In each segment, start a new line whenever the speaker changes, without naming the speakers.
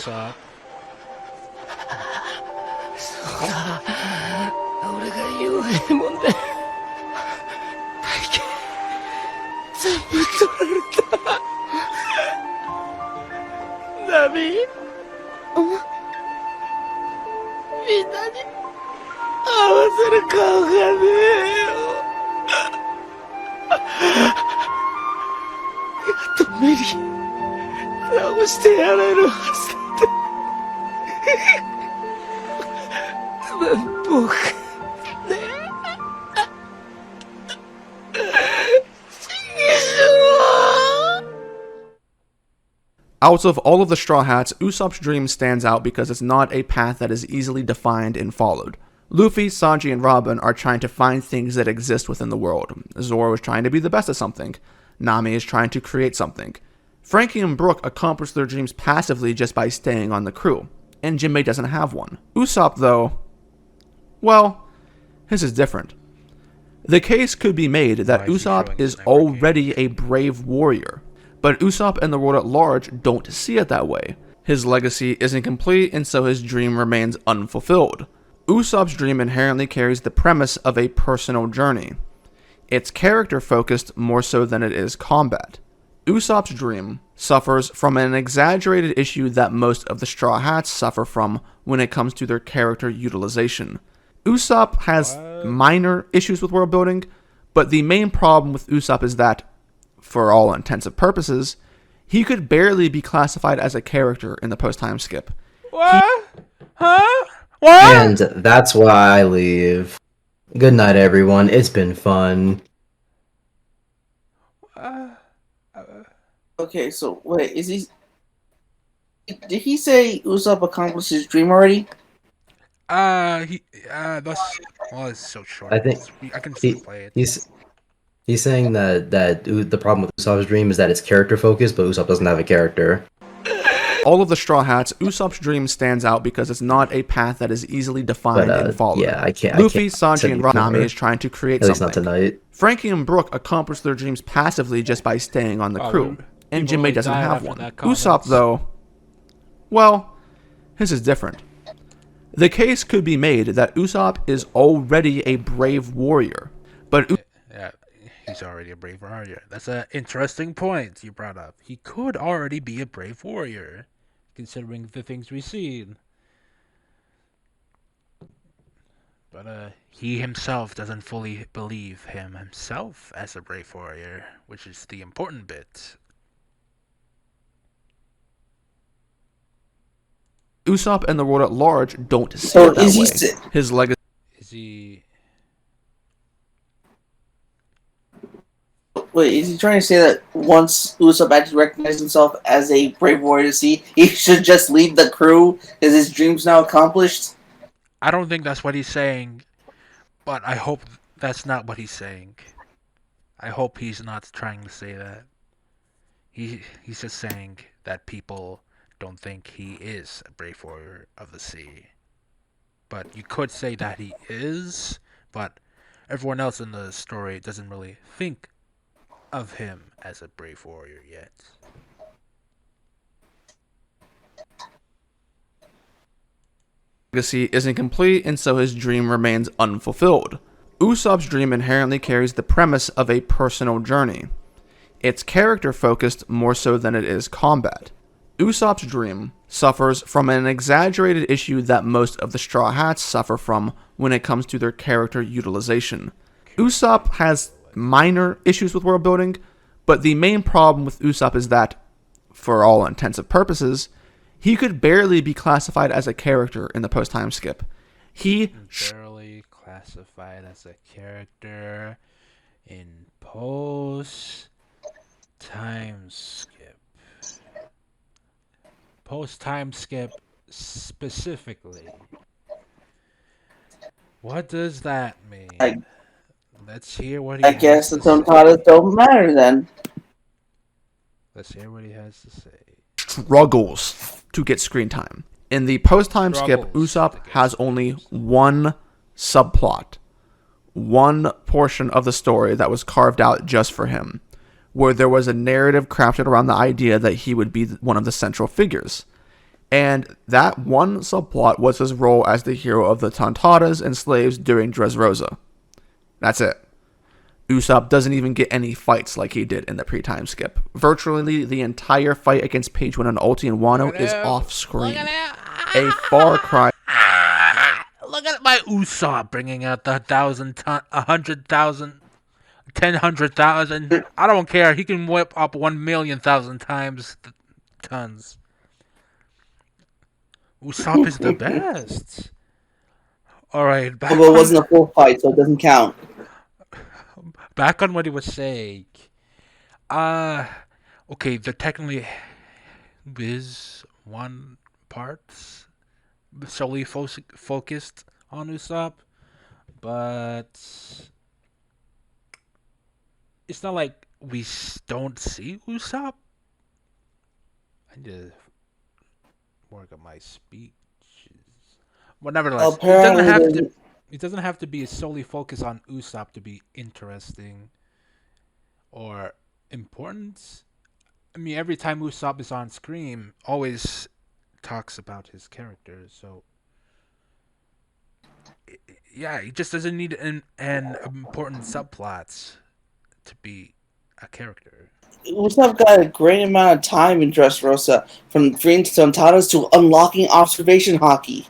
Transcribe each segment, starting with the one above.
Usopp.
そうだ。俺が傭兵もんで、大金、全部取られた。ナミ、みんなに合わせる顔がねえよ。やっと目に直してやれるはずだって。僕、
Out of all of the Straw Hats, Usopp's dream stands out because it's not a path that is easily defined and followed. Luffy, Sanji, and Robin are trying to find things that exist within the world. Zoro is trying to be the best at something. Nami is trying to create something. Frankie and Brook accomplish their dreams passively just by staying on the crew. And Jinbei doesn't have one. Usopp, though, well, his is different. The case could be made that Usopp is already a brave warrior, but Usopp and the world at large don't see it that way. His legacy isn't complete, and so his dream remains unfulfilled. Usopp's dream inherently carries the premise of a personal journey. It's character-focused more so than it is combat. Usopp's dream suffers from an exaggerated issue that most of the Straw Hats suffer from when it comes to their character utilization. Usopp has minor issues with world building, but the main problem with Usopp is that, for all intents and purposes, he could barely be classified as a character in the post-time skip.
What? Huh? What?
And that's why I leave. Good night, everyone. It's been fun.
Okay, so wait, is he? Did he say Usopp accomplished his dream already?
It's so short.
I think
I can still play it.
He's saying that the problem with Usopp's dream is that it's character focused, but Usopp doesn't have a character.
All of the Straw Hats, Usopp's dream stands out because it's not a path that is easily defined and followed.
Yeah, I can't.
Luffy, Sanji, and Nami is trying to create
At least
something.
not tonight.
Frankie and Brook accomplish their dreams passively just by staying on the crew, and Jinbei doesn't have one. Usopp, though, well, his is different. The case could be made that Usopp is already a brave warrior, but
Yeah, he's already a brave warrior. That's an interesting point you brought up. He could already be a brave warrior, considering the things we've seen. But he himself doesn't fully believe himself as a brave warrior, which is the important bit.
Usopp and the world at large don't see
So
it that
is he
way. His legacy
Is he...
Wait, is he trying to say that once Usopp actually recognized himself as a brave warrior to sea, he should just leave the crew? Is his dreams now accomplished?
I don't think that's what he's saying, but I hope that's not what he's saying. I hope he's not trying to say that. He's just saying that people don't think he is a brave warrior of the sea. But you could say that he is, but everyone else in the story doesn't really think of him as a brave warrior yet.
legacy isn't complete, and so his dream remains unfulfilled. Usopp's dream inherently carries the premise of a personal journey. It's character-focused more so than it is combat. Usopp's dream suffers from an exaggerated issue that most of the Straw Hats suffer from when it comes to their character utilization. Usopp has minor issues with world building, but the main problem with Usopp is that, for all intents and purposes, he could barely be classified as a character in the post-time skip. He
barely classified as a character in post-time skip. Post-time skip specifically. What does that mean? Let's hear what he
I
has
guess
to
the
say.
Tontadas don't matter then.
Let's hear what he has to say.
struggles to get screen time. In the post-time skip,
Struggles
Usopp has only one subplot, one portion of the story that was carved out just for him, where there was a narrative crafted around the idea that he would be one of the central figures. And that one subplot was his role as the hero of the Tontatas and slaves during Dressrosa. That's it. Usopp doesn't even get any fights like he did in the pre-time skip. Virtually the entire fight against Page One and Ulti and Wano is off screen. A far cry.
Look at my Usopp bringing out the 100,000, 10,100,000. I don't care. He can whip up 1,000,000 times the tons. Usopp is the best. All right,
But it wasn't a full fight, so it doesn't count.
back on what he was saying. Uh, okay, they're technically Viz one parts solely focused on Usopp, but it's not like we don't see Usopp. I need to work on my speeches. But nevertheless, it doesn't have to.
Apparently,
It doesn't have to be solely focused on Usopp to be interesting or important. I mean, every time Usopp is on screen, always talks about his character. So, yeah, he just doesn't need an important subplots to be a character.
Usopp got a great amount of time in Dressrosa, from freeing Tontadas to unlocking observation hockey.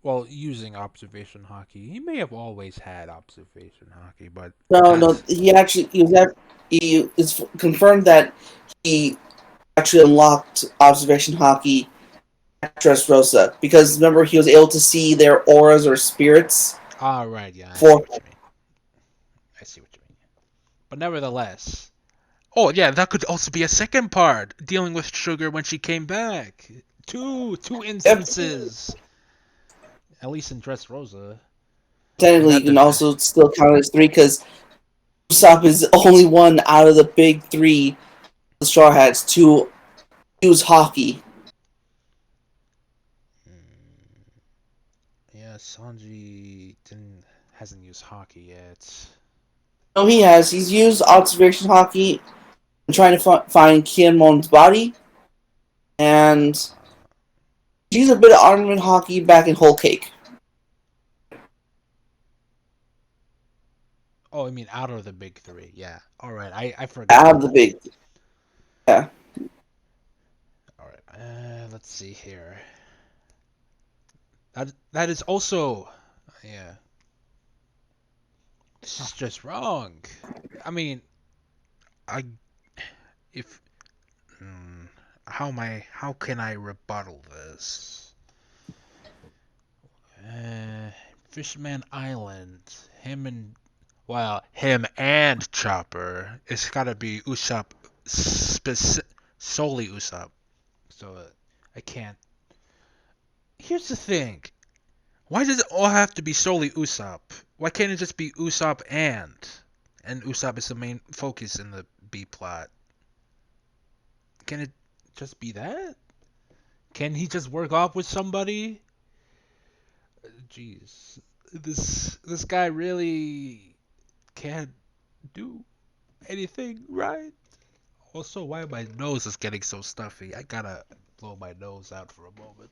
Well, using observation hockey, he may have always had observation hockey, but
No,
that's
he is confirmed that he actually unlocked observation hockey at Dressrosa, because remember he was able to see their auras or spirits
right. Yeah, I see
for.
what you mean. I see what you mean. But nevertheless, oh yeah, that could also be a second part dealing with Sugar when she came back. Two
Yep.
instances, at least in Dressrosa. And
Technically, you
that
can also still count it as three, because Usopp is the only one out of the big three, the Straw Hats, to use hockey.
Yeah, Sanji didn't hasn't used hockey yet.
No, he has. He's used observation hockey and trying to find Kienmon's body, and he's used a bit of armament hockey back in Whole Cake.
Oh, I mean out of the big three. Yeah. All right. I
Out
forgot.
of the big. Yeah.
All right. Let's see here. That is also, yeah. This is just wrong. I mean, I if how can I rebuttal this? Uh, Fishman Island. Him and Chopper. It's gotta be Usopp, solely Usopp. So I can't. Here's the thing. Why does it all have to be solely Usopp? Why can't it just be Usopp and Usopp is the main focus in the B plot? Can it just be that? Can he just work off with somebody? Jeez, this guy really can't do anything right. Also, why my nose is getting so stuffy? I gotta blow my nose out for a moment.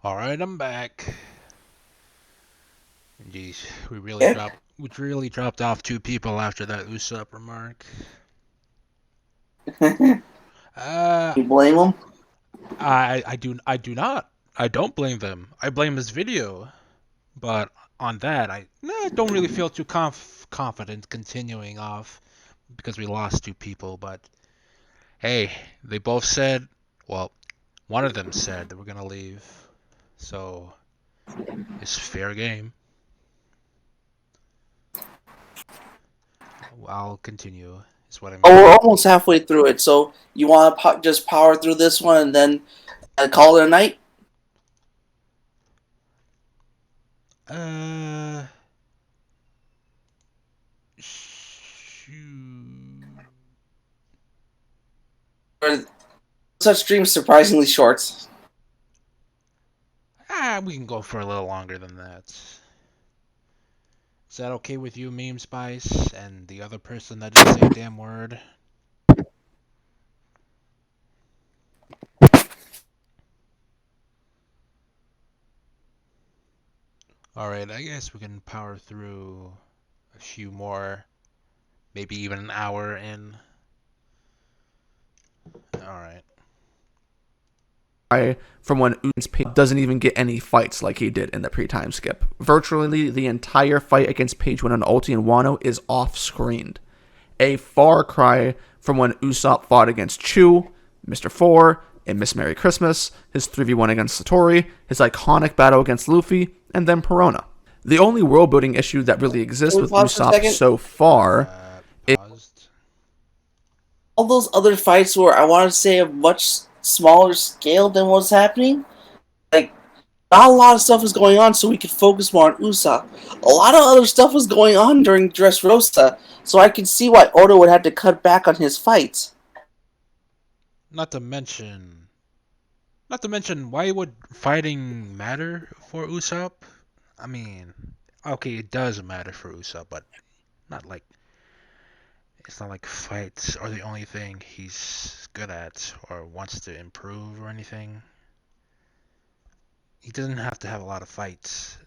All right, I'm back. Jeez,
Yeah.
we really dropped off 2 people after that Usopp remark. Uh,
You blame him?
I do not. I don't blame them. I blame this video. But on that, I don't really feel too confident continuing off because we lost 2 people. But hey, they both said, well, one of them said that we're gonna leave, so it's fair game. I'll continue. Is what I
Oh,
mean.
we're almost halfway through it. So you want to just power through this one and then call it a night?
Uh, shoot.
Or such streams surprisingly short.
We can go for a little longer than that. Is that okay with you, Meme Spice, and the other person that didn't say a damn word? Alright, I guess we can power through a few more, maybe even an hour in. Alright.
From when Page doesn't even get any fights like he did in the pre-time skip. Virtually the entire fight against Page when on Ulti and Wano is off-screened. A far cry from when Usopp fought against Chu, Mr. Four, and Miss Merry Christmas, his 3v1 against Satori, his iconic battle against Luffy, and then Perona. The only world-building issue that really exists
Can we
with
pause for a
Usopp
second?
so far
Paused.
All those other fights were, I want to say, a much smaller scale than what's happening. Like, not a lot of stuff was going on, so we could focus more on Usopp. A lot of other stuff was going on during Dressrosa, so I can see why Oda would have to cut back on his fights.
Not to mention, why would fighting matter for Usopp? I mean, okay, it does matter for Usopp, but not like it's not like fights are the only thing he's good at or wants to improve or anything. He doesn't have to have a lot of fights.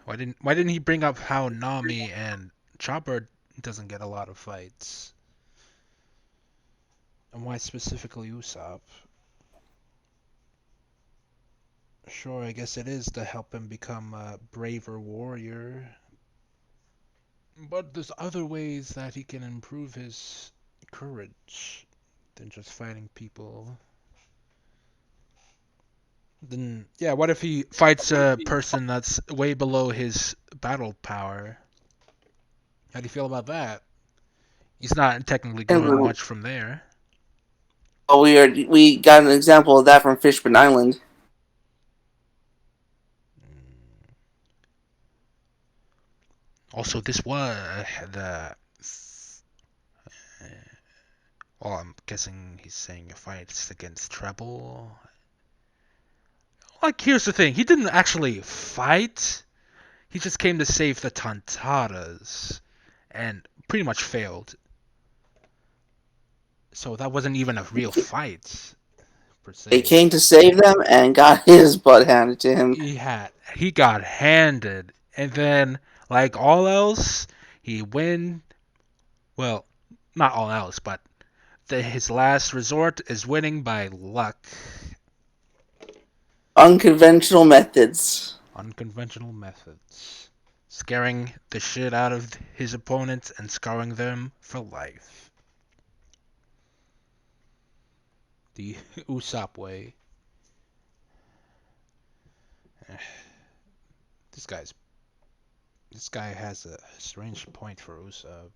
Why didn't he bring up how Nami and Chopper doesn't get a lot of fights? And why specifically Usopp? Sure, I guess it is to help him become a braver warrior. But there's other ways that he can improve his courage than just fighting people. Then, yeah, what if he fights a person that's way below his battle power? How do you feel about that? He's not technically growing
And
much from there.
we got an example of that from Fishman Island.
Also, this was the. Well, I'm guessing he's saying fights against Treble. Like, here's the thing: he didn't actually fight. He just came to save the Tontaras, and pretty much failed. So that wasn't even a real fight per
They
se.
came to save them and got his butt handed to him.
He got handed, and then like all else, he win. Well, not all else, but his last resort is winning by luck.
Unconventional methods.
Unconventional methods. Scaring the shit out of his opponents and scarring them for life. The Usopp way. This guy has a strange point for Usopp.